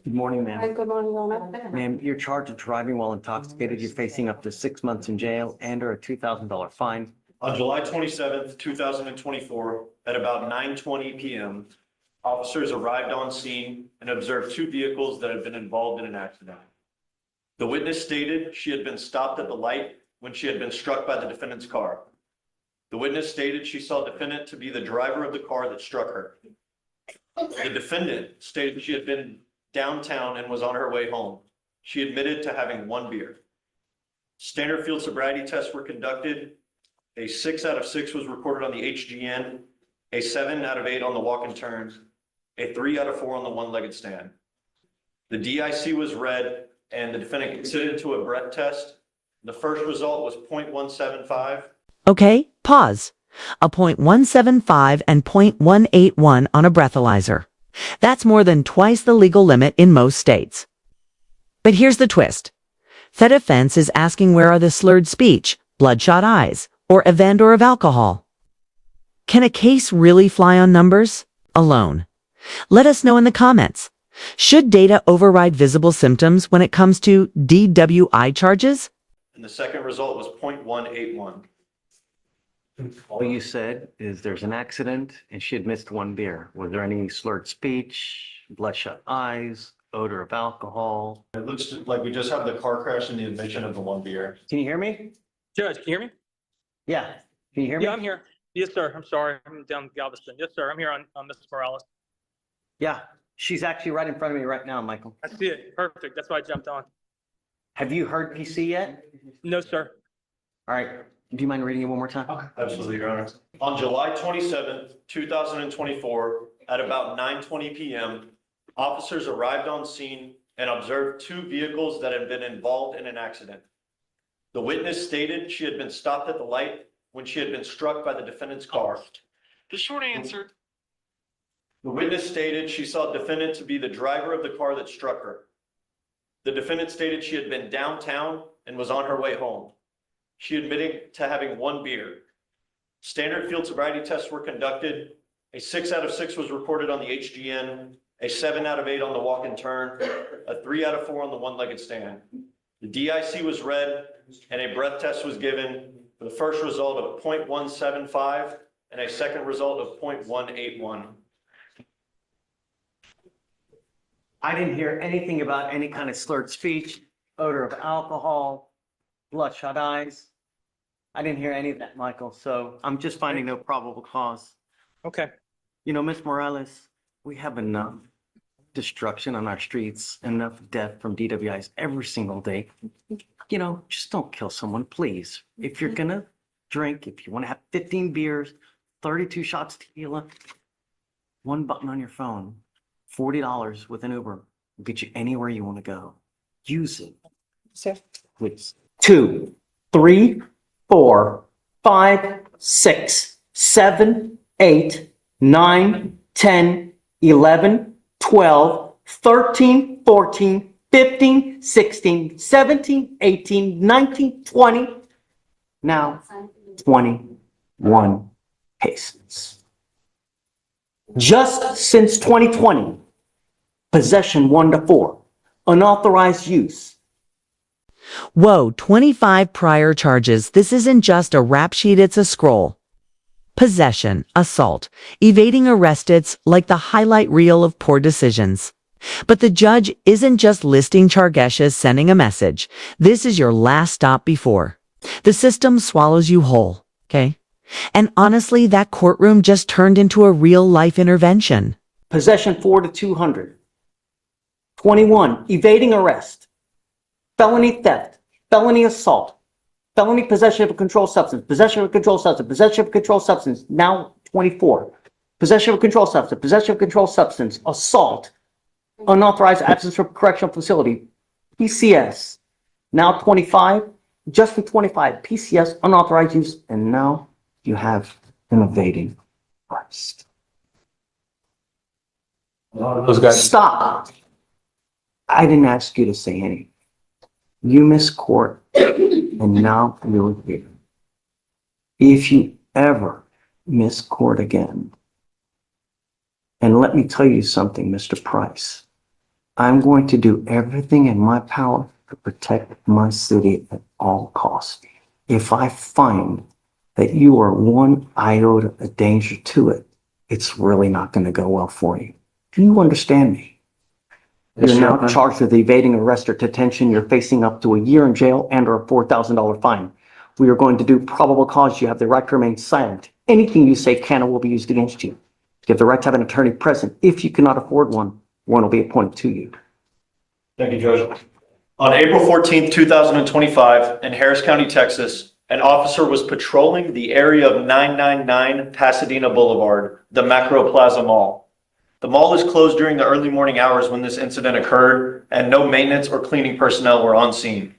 Good morning, Hi, ma'am. good morning, Your Honor. Ma'am, you're charged with driving while intoxicated. You're facing up to 6 months in jail and or a $2,000 fine. On July 27th, 2024, at about 9:20 PM, officers arrived on scene and observed two vehicles that had been involved in an accident. The witness stated she had been stopped at the light when she had been struck by the defendant's car. The witness stated she saw the defendant to be the driver of the car that struck her. The defendant stated she had been downtown and was on her way home. She admitted to having one beer. Standard field sobriety tests were conducted. A 6 out of 6 was recorded on the HGN, a 7 out of 8 on the walk and turns, a 3 out of 4 on the one-legged stand. The DIC was read and the defendant considered to a breath test. The first result was .175. Okay, pause. A .175 and .181 on a breathalyzer. That's more than twice the legal limit in most states. But here's the twist. Fed offense is asking where are the slurred speech, bloodshot eyes, or a vendor of alcohol. Can a case really fly on numbers alone? Let us know in the comments. Should data override visible symptoms when it comes to DWI charges? And the second result was .181. All you said is there's an accident and she had missed one beer. Was there any slurred speech, bloodshot eyes, odor of alcohol? It looks like we just have the car crash and the admission of the one beer. Can you hear me? Judge, can you hear me? Yeah. Can you hear me? Yeah, I'm here. Yes, sir. I'm sorry. I'm down Galveston. Yes, sir. I'm here on Mrs. Morales. Yeah. She's actually right in front of me right now, Michael. I see it. Perfect. That's why I jumped on. Have you heard PC yet? No, sir. All right. Do you mind reading it one more time? Absolutely, Your Honor. On July 27th, 2024, at about 9:20 PM, officers arrived on scene and observed two vehicles that had been involved in an accident. The witness stated she had been stopped at the light when she had been struck by the defendant's car. The short answer, The witness stated she saw the defendant to be the driver of the car that struck her. The defendant stated she had been downtown and was on her way home. She admitted to having one beer. Standard field sobriety tests were conducted. A 6 out of 6 was recorded on the HGN, a 7 out of 8 on the walk and turn, a 3 out of 4 on the one-legged stand. The DIC was read and a breath test was given for the first result of .175 and a second result of .181. I didn't hear anything about any kind of slurred speech, odor of alcohol, bloodshot eyes. I didn't hear any of that, Michael. So I'm just finding no probable cause. Okay. You know, Miss Morales, we have enough destruction on our streets, enough death from DWIs every single day. You know, just don't kill someone, please. If you're gonna drink, if you want to have 15 beers, 32 shots tequila, one button on your phone, $40 with an Uber will get you anywhere you want to go. Use it, Sir. please. 2, 3, 4, 5, 6, 7, 8, 9, 10, 11, 12, 13, 14, 15, 16, 17, 18, 19, 20. Now 21 cases. Just since 2020, possession 1 to 4, unauthorized use. Whoa, 25 prior charges. This isn't just a rap sheet, it's a scroll. Possession, assault, evading arrest, it's like the highlight reel of poor decisions. But the judge isn't just listing charges, sending a message. This is your last stop before the system swallows you whole, okay? And honestly, that courtroom just turned into a real-life intervention. Possession 4 to 200. 21, evading arrest. Felony theft, felony assault, felony possession of a controlled substance, possession of a controlled substance, possession of a controlled substance, now 24. Possession of a controlled substance, possession of a controlled substance, assault, unauthorized absence from correctional facility, PCS, now 25, just in 25, PCS, unauthorized use, and now you have an evading arrest. those guys, Stop. I didn't ask you to say anything. You missed court, and now you're here. If you ever miss court again, and let me tell you something, Mr. Price, I'm going to do everything in my power to protect my city at all costs. If I find that you are one iota of danger to it, it's really not going to go well for you. Do you understand me? You're now charged with evading arrest or detention. You're facing up to a year in jail and or a $4,000 fine. We are going to do probable cause. You have the right to remain silent. Anything you say can or will be used against you. You have the right to have an attorney present. If you cannot afford one, one will be appointed to you. Thank you, Judge. On April 14th, 2025, in Harris County, Texas, an officer was patrolling the area of 999 Pasadena Boulevard, the Macro Plaza Mall. The mall is closed during the early morning hours when this incident occurred, and no maintenance or cleaning personnel were on scene.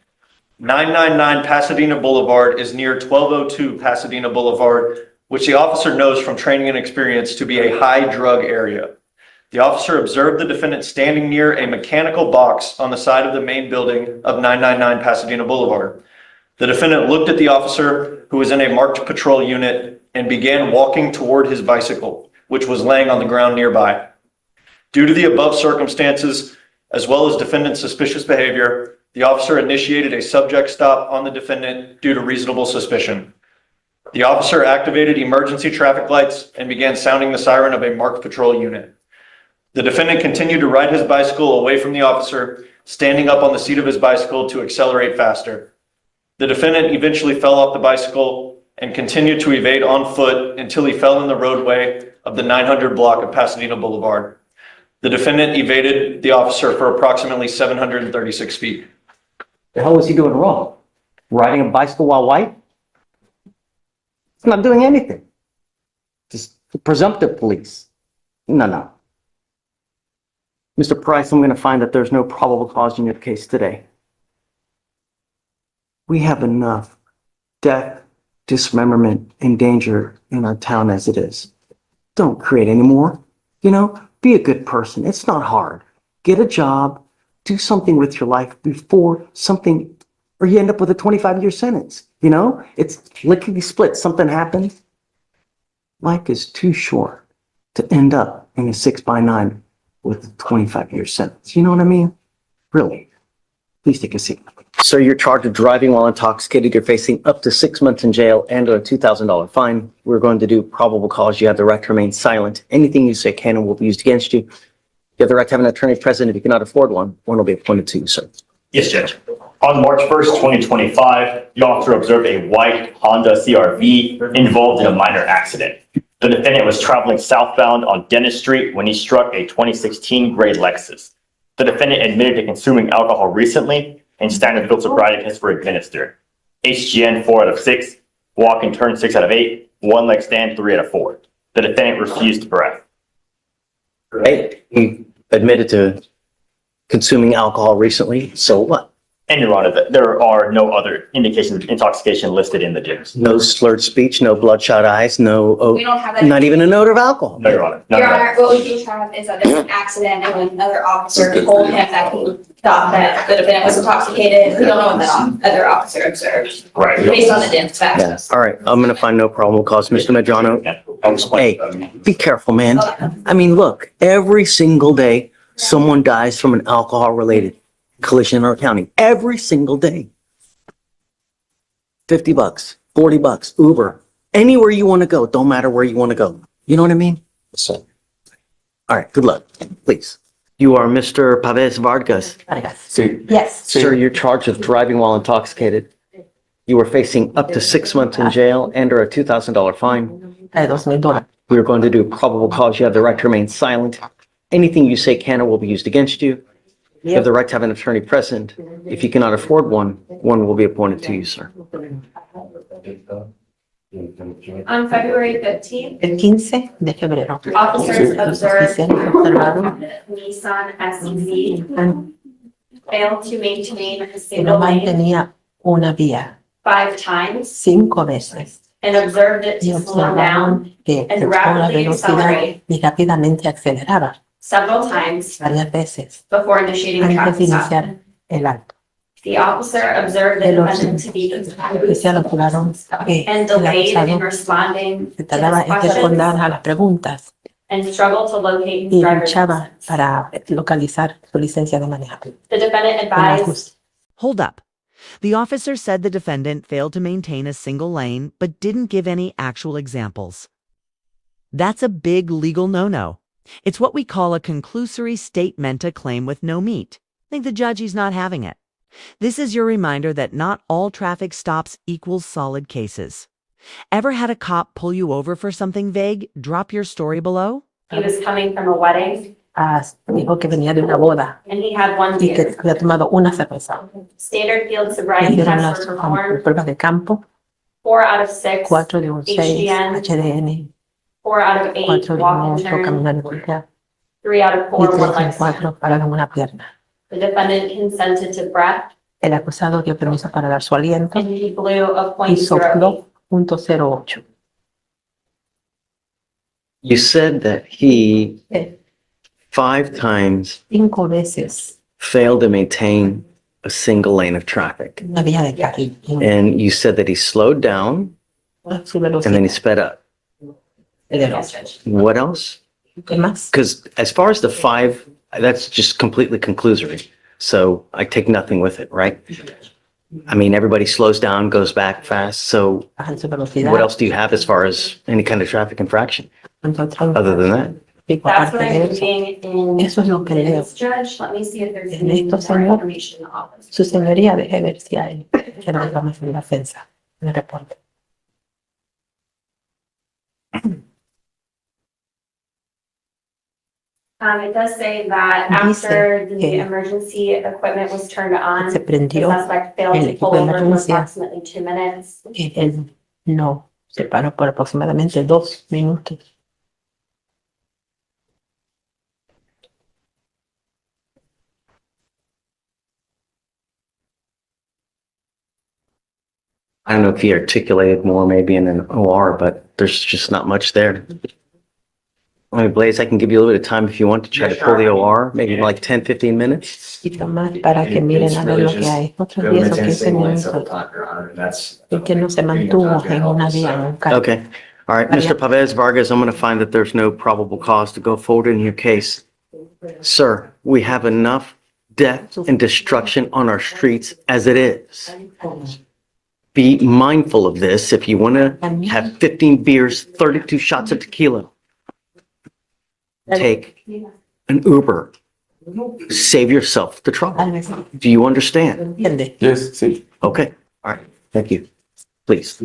999 Pasadena Boulevard is near 1202 Pasadena Boulevard, which the officer knows from training and experience to be a high drug area. The officer observed the defendant standing near a mechanical box on the side of the main building of 999 Pasadena Boulevard. The defendant looked at the officer, who was in a marked patrol unit, and began walking toward his bicycle, which was laying on the ground nearby. Due to the above circumstances, as well as defendant's suspicious behavior, the officer initiated a subject stop on the defendant due to reasonable suspicion. The officer activated emergency traffic lights and began sounding the siren of a marked patrol unit. The defendant continued to ride his bicycle away from the officer, standing up on the seat of his bicycle to accelerate faster. The defendant eventually fell off the bicycle and continued to evade on foot until he fell in the roadway of the 900 block of Pasadena Boulevard. The defendant evaded the officer for approximately 736 feet. The hell was he doing wrong? Riding a bicycle while white? He's not doing anything. Just presumptive police. No. Mr. Price, I'm going to find that there's no probable cause in your case today. We have enough death, dismemberment, and danger in our town as it is. Don't create any more. Be a good person. It's not hard. Get a job, do something with your life before something, or you end up with a 25-year sentence. It's lickety split. Something happens. Life is too short to end up in a 6x9 with a 25-year sentence. You know what I mean? Really. Please take a seat. Sir, you're charged with driving while intoxicated. You're facing up to 6 months in jail and a $2,000 fine. We're going to do probable cause. You have the right to remain silent. Anything you say can and will be used against you. You have the right to have an attorney present. If you cannot afford one, one will be appointed to you, sir. Yes, Judge. On March 1st, 2025, the officer observed a white Honda CR-V involved in a minor accident. The defendant was traveling southbound on Dennis Street when he struck a 2016 gray Lexus. The defendant admitted to consuming alcohol recently, and standard field sobriety tests were administered. HGN 4 out of 6, walk and turn 6 out of 8, one leg stand 3 out of 4. The defendant refused breath. Great. He admitted to consuming alcohol recently. So what? And Your Honor, there are no other indications of intoxication listed in the DIMS. No slurred speech, no bloodshot eyes, no, We don't have that. not even an odor of alcohol. No, Your Honor. None Your of that. Honor, what we do have is that there's an accident and when another officer told him that he thought that the defendant was intoxicated. We don't know what that other officer observed Right. based on the DIMS facts. Yes. All right. I'm going to find no probable cause. Mr. Medrano, hey, be careful, man. I mean, look, every single day, someone dies from an alcohol-related collision in our county. Every single day. $50, $40, Uber, anywhere you want to go. Don't matter where you want to go. You know what I mean? Yes, sir. All right. Good luck. Please. You are Mr. Pavez Vargas. Yes. Sir, you're charged with driving while intoxicated. You are facing up to 6 months in jail and or a $2,000 fine. We are going to do probable cause. You have the right to remain silent. Anything you say can or will be used against you. You have the right to have an attorney present. If you cannot afford one, one will be appointed to you, sir. On February 15th, El 15 de febrero, officers los observed oficiales observaron Nissan SUV failed to maintain a que single no lane mantenía una vía 5 times 5 veces and observed it y to slow down observaron que and bajó la rapidly velocidad accelerate y rápidamente aceleraba several times varias veces before initiating a antes de traffic stop. iniciar el alto. The officer observed the El defendant to be oficial observaron que and el delayed in acusado responding se to tardaba his en responder questions a las preguntas and struggled to locate his y driver's luchaba license. para localizar su licencia de manejar. The defendant En la advised jus- Hold up. The officer said the defendant failed to maintain a single lane, but didn't give any actual examples. That's a big legal no-no. It's what we call a conclusory state menta claim with no meat. Think the judge he's not having it. This is your reminder that not all traffic stops equals solid cases. Ever had a cop pull you over for something vague? Drop your story below. he was coming from a wedding dijo que venía de una boda and he had one y que beer. había tomado una cerveza. Standard field Le sobriety hicieron tests las were performed. pruebas de campo, 4 out of 6 4 de un 6, HDN, HDN, 4 out of 8 4 de walk un and 8, turn, caminar y voltear, 3 out of y 4 one 3 leg en stand. 4 parado en una pierna. The defendant consented to breath El acusado dio permiso para dar su aliento and he blew a y sopló .08. .08. You said that he Eh, 5 times 5 veces failed to maintain a single lane of traffic. una vía de carril, And you said that he slowed down su and then he velocidad. sped up. Yes, Judge. What else? ¿Qué más? Because as far as the 5, that's just completely conclusory. So I take nothing with it, right? I mean, everybody slows down, goes back fast. So Bajan su velocidad. what else do you have as far as any kind of traffic infraction Entonces, other than that? pico That's what aparte I'm de eso. reading in Eso es lo que leo. this judge. Let me see if there's En any esto, more señor. information in the office. Su señoría, deje ver si hay más en la defensa, en el reporte. It does say that Dice after the que emergency equipment was turned on, Se the prendió suspect failed el to equipo pull de over for emergencia. approximately 2 minutes. y él no se paró por aproximadamente 2 minutos. I don't know if he articulated more maybe in an OR, but there's just not much there. I mean, Blaze, I can give you a little bit of time if you want to try Yeah, to pull the sure. OR, maybe like 10, 15 minutes. Y más para que miren a ver lo que hay. Otros 10 o 15 minutos. Y que no se mantuvo en una vía, en un carril. Okay. All right, Mr. Pavez Vargas, I'm going to find that there's no probable cause to go forward in your case. Sir, we have enough death and destruction on our streets as it is. Be mindful of this. If you want to have 15 beers, 32 shots of tequila, take an Uber. Save yourself the trouble. Tal vez Do you understand? entiende. Yes, sí. Okay. All right. Thank you. Please.